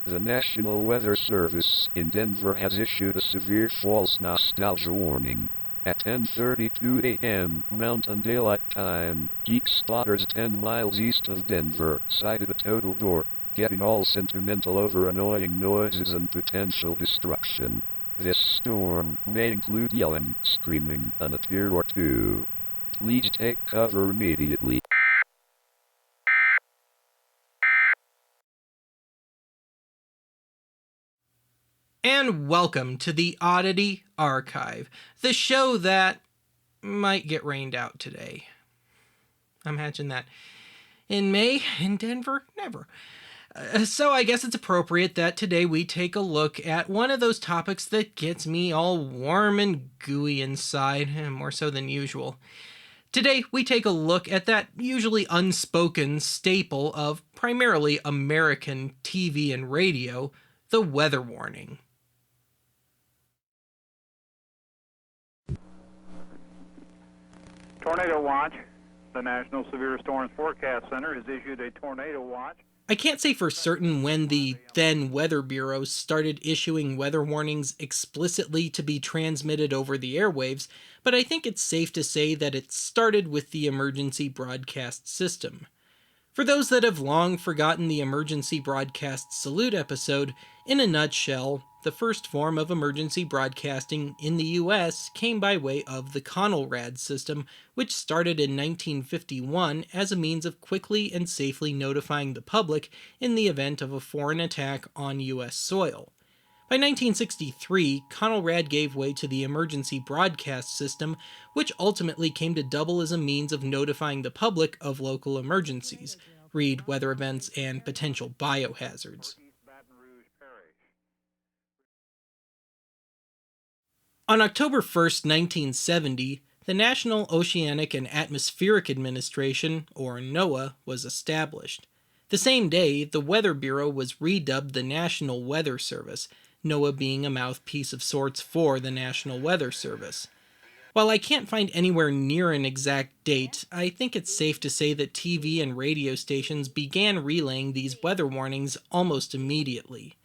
The National Weather Service in Denver has issued a severe false nostalgia warning. At 10:32 a.m. Mountain Daylight Time, geek spotters 10 miles east of Denver sighted a total dork, getting all sentimental over annoying noises and potential destruction. This storm may include yelling, screaming, and a tear or two. Please take cover immediately. And welcome to the Oddity Archive, the show that might get rained out today. Imagine that. In May, in Denver? Never. So I guess it's appropriate that today we take a look at one of those topics that gets me all warm and gooey inside, more so than usual. Today we take a look at that usually unspoken staple of primarily American TV and radio, the weather warning. Tornado watch. The National Severe Storms Forecast Center has issued a tornado watch. I can't say for certain when the then Weather Bureau started issuing weather warnings explicitly to be transmitted over the airwaves, but I think it's safe to say that it started with the emergency broadcast system. For those that have long forgotten the emergency broadcast salute episode, in a nutshell, the first form of emergency broadcasting in the US came by way of the Conelrad system, which started in 1951 as a means of quickly and safely notifying the public in the event of a foreign attack on US soil. By 1963, Conelrad gave way to the emergency broadcast system, which ultimately came to double as a means of notifying the public of local emergencies, read weather events and potential biohazards. On October 1st, 1970, the National Oceanic and Atmospheric Administration, or NOAA, was established. The same day, the Weather Bureau was redubbed the National Weather Service, NOAA being a mouthpiece of sorts for the National Weather Service. While I can't find anywhere near an exact date, I think it's safe to say that TV and radio stations began relaying these weather warnings almost immediately.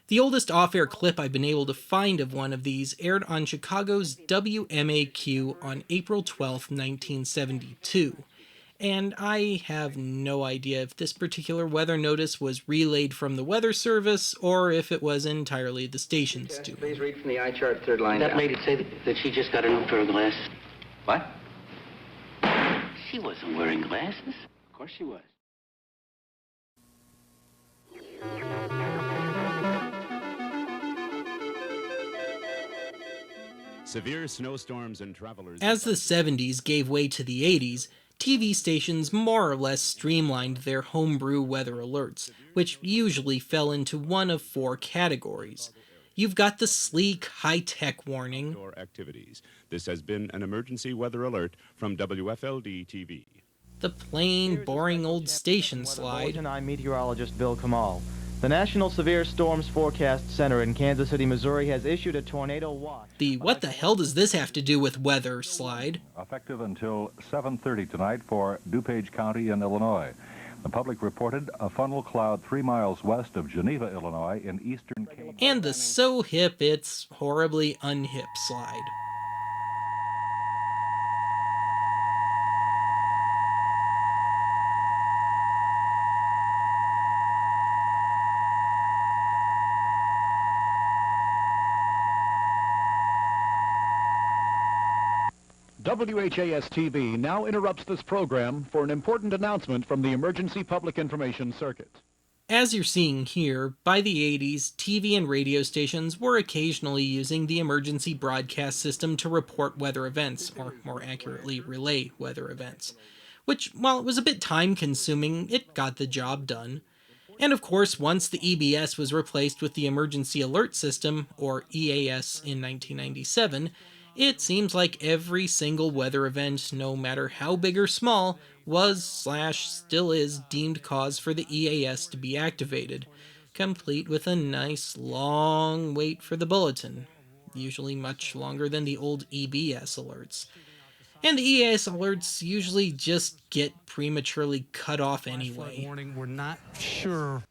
The oldest off-air clip I've been able to find of one of these aired on Chicago's WMAQ on April 12, 1972. And I have no idea if this particular weather notice was relayed from the Weather Service or if it was entirely the station's doing. Please read from the eye chart, third line That down. lady say that she just got a new pair of glasses. What? She wasn't wearing glasses. Of course she was. Severe snowstorms and travelers. As the 70s gave way to the 80s, TV stations more or less streamlined their homebrew weather alerts, which usually fell into one of four categories. You've got the sleek, high-tech warning. Outdoor activities. This has been an emergency weather alert from WFLD TV. The plain, boring old station slide. And I'm meteorologist Bill Kamal. The National Severe Storms Forecast Center in Kansas City, Missouri has issued a tornado watch. The what the hell does this have to do with weather slide? Effective until 7:30 tonight for DuPage County in Illinois. The public reported a funnel cloud 3 miles west of Geneva, Illinois in eastern Cape. And the so hip it's horribly unhip slide. WHAS-TV now interrupts this program for an important announcement from the Emergency Public Information Circuit. As you're seeing here, by the 80s, TV and radio stations were occasionally using the emergency broadcast system to report weather events, or more accurately, relay weather events. Which, while it was a bit time-consuming, it got the job done. And of course, once the EBS was replaced with the Emergency Alert System, or EAS, in 1997, it seems like every single weather event, no matter how big or small, was/still is deemed cause for the EAS to be activated, complete with a nice long wait for the bulletin, usually much longer than the old EBS alerts. And the EAS alerts usually just get prematurely cut off anyway. Warning, we're not sure.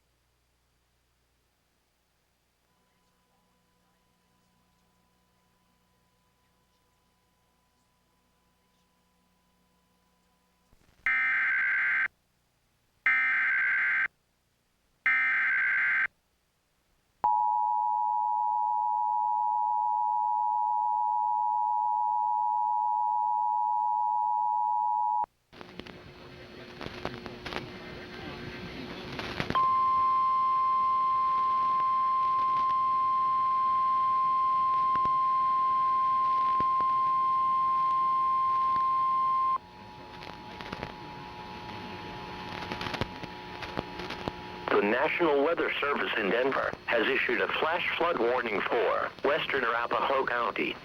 National Weather Service in Denver has issued a flash flood warning for western Arapahoe County,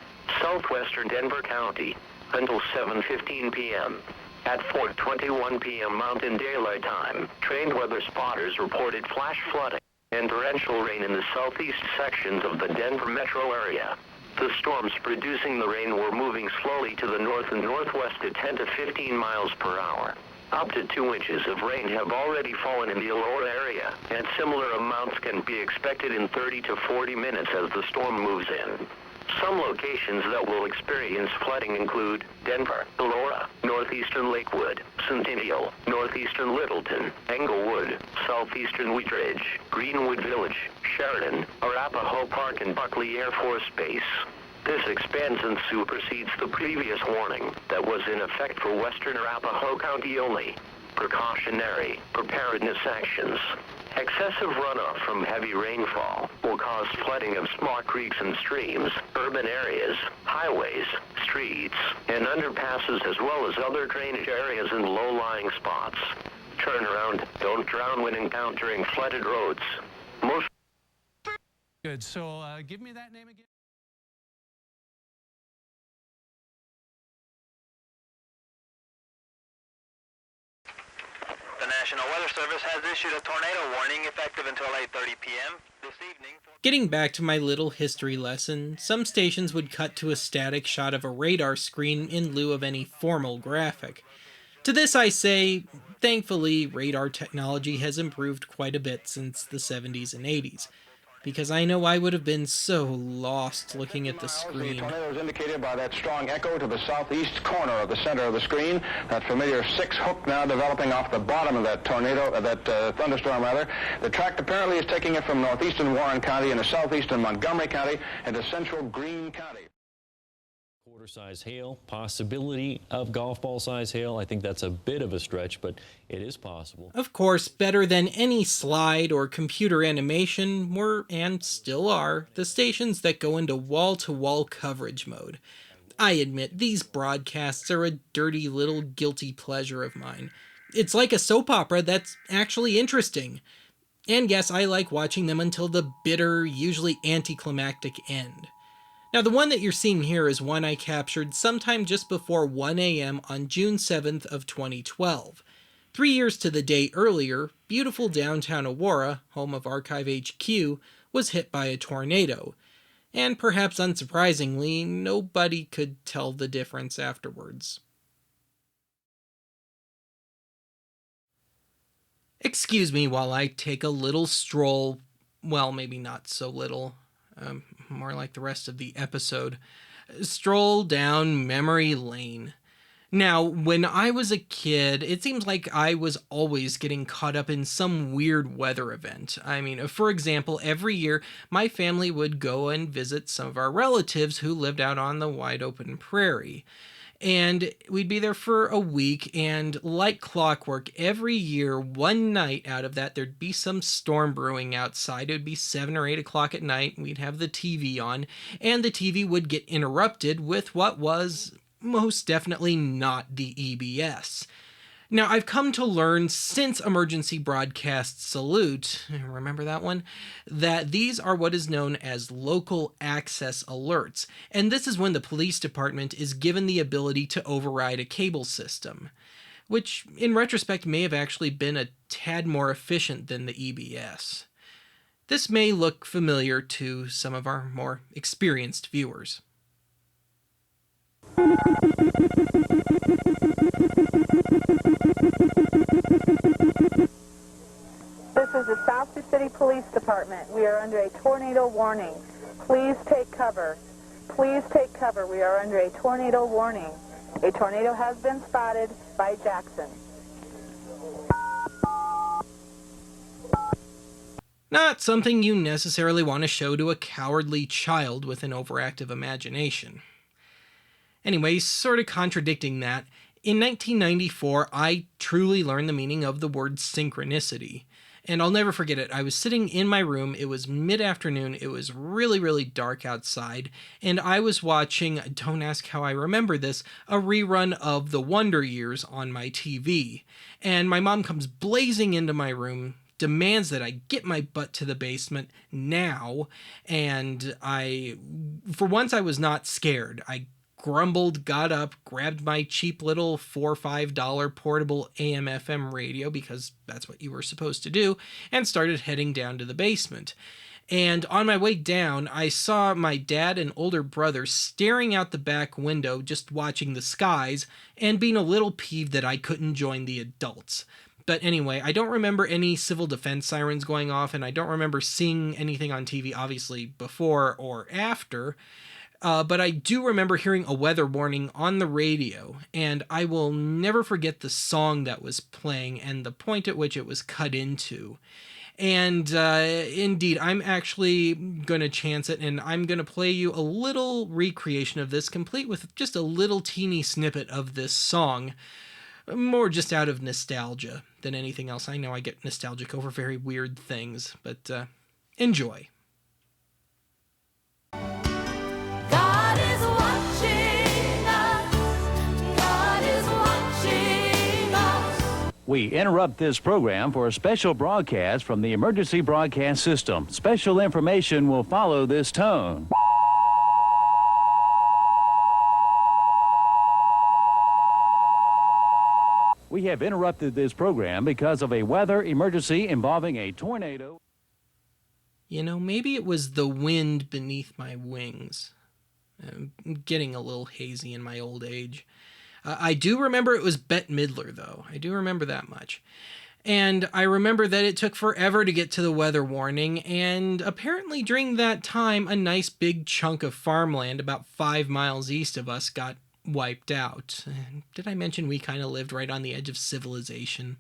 southwestern Denver County, until 7:15 p.m. At 4:21 p.m. Mountain Daylight Time, trained weather spotters reported flash flooding and torrential rain in the southeast sections of the Denver metro area. The storms producing the rain were moving slowly to the north and northwest at 10 to 15 miles per hour. Up to 2 inches of rain have already fallen in the Aurora area, and similar amounts can be expected in 30 to 40 minutes as the storm moves in. Some locations that will experience flooding include Denver, Aurora, northeastern Lakewood, Centennial, northeastern Littleton, Englewood, southeastern Wheat Ridge, Greenwood Village, Sheridan, Arapahoe Park, and Buckley Air Force Base. This expands and supersedes the previous warning that was in effect for western Arapahoe County only. Precautionary preparedness actions. Excessive runoff from heavy rainfall will cause flooding of small creeks and streams, urban areas, highways, streets, and underpasses, as well as other drainage areas and low-lying spots. Turn around, don't drown when encountering flooded roads. Most Good, so give me that name again. The National Weather Service has issued a tornado warning effective until 8:30 p.m. this evening. Getting back to my little history lesson, some stations would cut to a static shot of a radar screen in lieu of any formal graphic. To this I say, thankfully, radar technology has improved quite a bit since the 70s and 80s, because I know I would have been so lost looking at the screen. The tornado is indicated by that strong echo to the southeast corner of the center of the screen. That familiar 6 hook now developing off the bottom of that tornado, thunderstorm rather. The track apparently is taking it from northeastern Warren County into southeastern Montgomery County into central Greene County. Quarter-size hail, possibility of golf ball-size hail. I think that's a bit of a stretch, but it is possible. Of course, better than any slide or computer animation were, and still are, the stations that go into wall-to-wall coverage mode. I admit, these broadcasts are a dirty little guilty pleasure of mine. It's like a soap opera that's actually interesting. And yes, I like watching them until the bitter, usually anticlimactic end. Now, the one that you're seeing here is one I captured sometime just before 1 a.m. on June 7th of 2012. 3 years to the day earlier, beautiful downtown Aurora, home of Archive HQ, was hit by a tornado. And perhaps unsurprisingly, nobody could tell the difference afterwards. Excuse me while I take a little stroll, well, maybe not so little, more like the rest of the episode, stroll down memory lane. Now, when I was a kid, it seems like I was always getting caught up in some weird weather event. I mean, for example, every year, my family would go and visit some of our relatives who lived out on the wide open prairie. And we'd be there for a week, and like clockwork, every year, one night out of that, there'd be some storm brewing outside. It would be 7 or 8 o'clock at night, and we'd have the TV on, and the TV would get interrupted with what was most definitely not the EBS. Now, I've come to learn since Emergency Broadcast Salute, remember that one? That these are what is known as local access alerts, and this is when the police department is given the ability to override a cable system, which in retrospect may have actually been a tad more efficient than the EBS. This may look familiar to some of our more experienced viewers. This is the South Sioux City Police Department. We are under a tornado warning. Please take cover. Please take cover. We are under a tornado warning. A tornado has been spotted by Jackson. Not something you necessarily want to show to a cowardly child with an overactive imagination. Anyway, sort of contradicting that, in 1994, I truly learned the meaning of the word synchronicity. And I'll never forget it. I was sitting in my room, it was mid-afternoon, it was really, really dark outside, and I was watching, don't ask how I remember this, a rerun of The Wonder Years on my TV. And my mom comes blazing into my room, demands that I get my butt to the basement now. And for once, I was not scared. I grumbled, got up, grabbed my cheap little $4 or $5 portable AM/FM radio, because that's what you were supposed to do, and started heading down to the basement. And on my way down, I saw my dad and older brother staring out the back window, just watching the skies, and being a little peeved that I couldn't join the adults. But anyway, I don't remember any civil defense sirens going off, and I don't remember seeing anything on TV, obviously, before or after. But I do remember hearing a weather warning on the radio, and I will never forget the song that was playing and the point at which it was cut into. And indeed, I'm actually going to chance it, and I'm going to play you a little recreation of this, complete with just a little teeny snippet of this song, more just out of nostalgia than anything else. I know I get nostalgic over very weird things, but enjoy. God is watching us. God is watching us. We interrupt this program for a special broadcast from the Emergency Broadcast System. Special information will follow this tone. We have interrupted this program because of a weather emergency involving a tornado. You know, maybe it was the wind beneath my wings. I'm getting a little hazy in my old age. I do remember it was Bette Midler, though. I do remember that much. And I remember that it took forever to get to the weather warning, and apparently during that time, a nice big chunk of farmland about 5 miles east of us got wiped out. Did I mention we kind of lived right on the edge of civilization?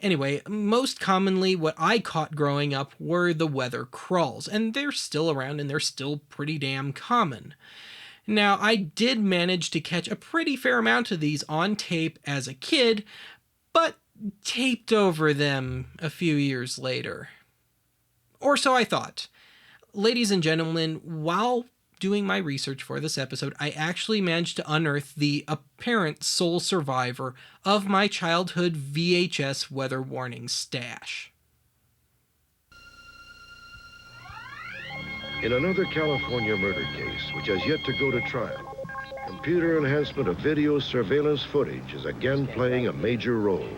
Anyway, most commonly what I caught growing up were the weather crawls, and they're still around and they're still pretty damn common. Now, I did manage to catch a pretty fair amount of these on tape as a kid, but taped over them a few years later. Or so I thought. Ladies and gentlemen, while doing my research for this episode, I actually managed to unearth the apparent sole survivor of my childhood VHS weather warning stash. In another California murder case, which has yet to go to trial, computer enhancement of video surveillance footage is again playing a major role.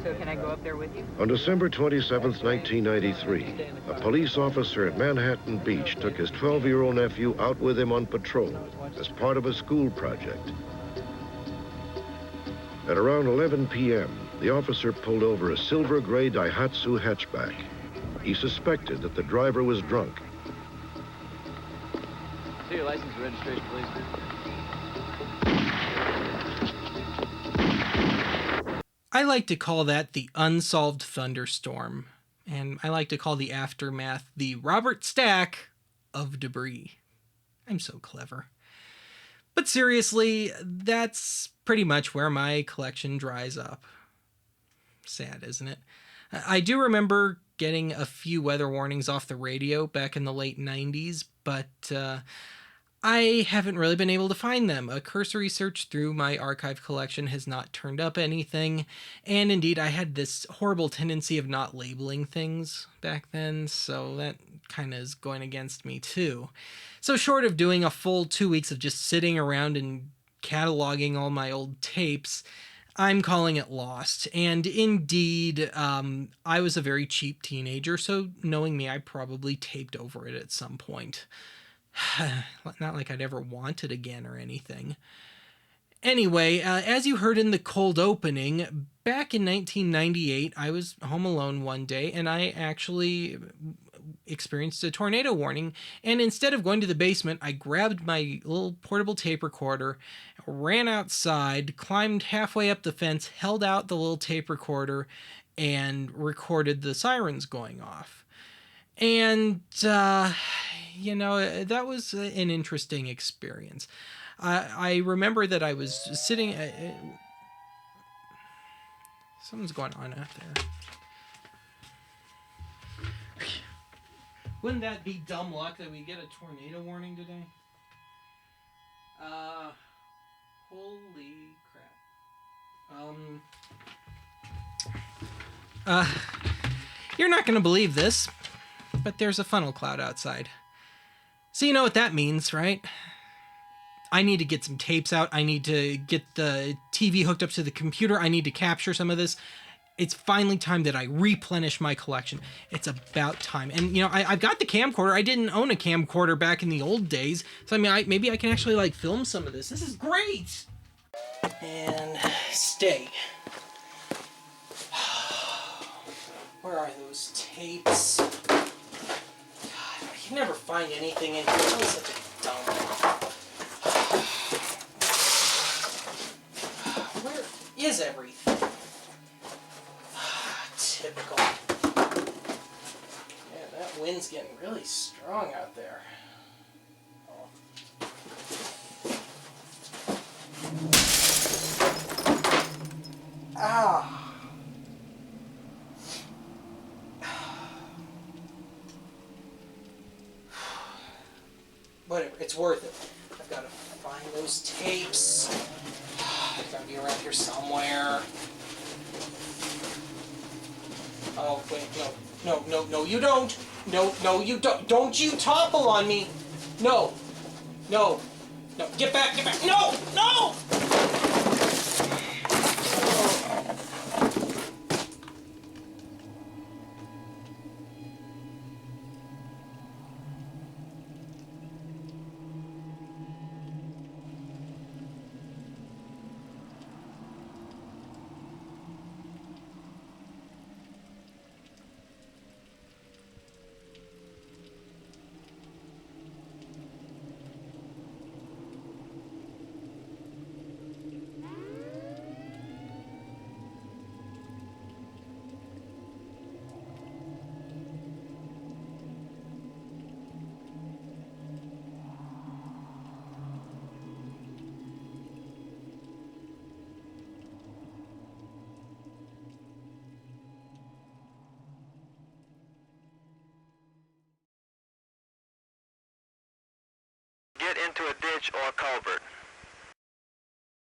So can I go up there with you? On December 27, 1993, a police officer at Manhattan Beach took his 12-year-old nephew out with him on patrol as part of a school project. At around 11 p.m., the officer pulled over a silver gray Daihatsu hatchback. He suspected that the driver was drunk. See your license and registration, please. I like to call that the unsolved thunderstorm, and I like to call the aftermath the Robert Stack of debris. I'm so clever. But seriously, that's pretty much where my collection dries up. Sad, isn't it? I do remember getting a few weather warnings off the radio back in the late 90s, but I haven't really been able to find them. A cursory search through my archive collection has not turned up anything, and indeed I had this horrible tendency of not labeling things back then, so that kind of is going against me too. So short of doing a full 2 weeks of just sitting around and cataloging all my old tapes, I'm calling it lost. And indeed, I was a very cheap teenager, so knowing me, I probably taped over it at some point. Not like I'd ever want it again or anything. Anyway, as you heard in the cold opening, back in 1998, I was home alone one day, and I actually experienced a tornado warning. And instead of going to the basement, I grabbed my little portable tape recorder, ran outside, climbed halfway up the fence, held out the little tape recorder, and recorded the sirens going off. And, you know, that was an interesting experience. I remember that I was sitting... something's going on out there. Wouldn't that be dumb luck that we get a tornado warning today? Holy crap. You're not going to believe this, but there's a funnel cloud outside. So you know what that means, right? I need to get some tapes out. I need to get the TV hooked up to the computer. I need to capture some of this. It's finally time that I replenish my collection. It's about time. And, you know, I've got the camcorder. I didn't own a camcorder back in the old days. So, I mean, maybe I can actually, like, film some of this. This is great! And stay. Where are those tapes? God, I can never find anything in here. It's always such a dump. Where is everything? Typical. Yeah, that wind's getting really strong out there. Ah. Whatever, it's worth it. I've got to find those tapes. They've got to be around here somewhere. Oh, wait, no, you don't. No, you don't. Don't you topple on me. No. Get back. No! Get into a ditch or culvert.